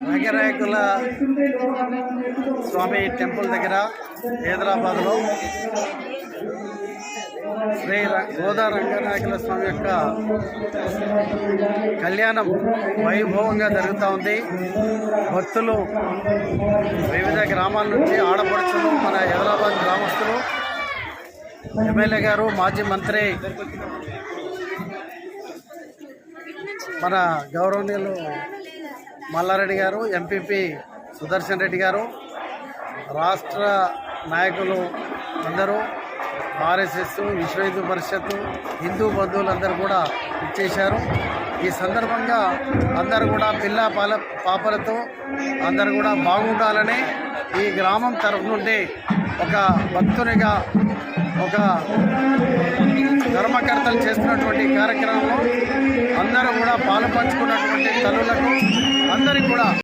రంగనాయకుల స్వామి temple దగ్గర హైదరాబాద్లో శ్రీ గోదా రంగనాయకుల స్వామి యొక్క కళ్యాణం వైభవంగా జరుగుతూ ఉంది. భక్తులు వివిధ గ్రామాల నుంచి ఆడపడుచులు, మన హైదరాబాద్ గ్రామస్తులు, ఎమ్మెల్యే గారు, మాజీ మంత్రి మన గౌరవనీయులు మల్లారెడ్డి గారు, ఎంపీపీ సుదర్శన్ రెడ్డి గారు, రాష్ట్ర నాయకులు అందరూ, ఆర్ఎస్ఎస్, విశ్వ హిందూ పరిషత్తు, హిందూ బంధువులందరూ కూడా ఇచ్చేశారు. ఈ సందర్భంగా అందరూ కూడా పాపలతో అందరూ కూడా బాగుండాలని ఈ గ్రామం తరఫు నుండి ఒక భక్తునిగా, ఒక ధర్మకర్తలు చేస్తున్నటువంటి కార్యక్రమంలో అందరూ కూడా పాలు పంచుకున్నటువంటి తల్లులకు అందరికీ కూడా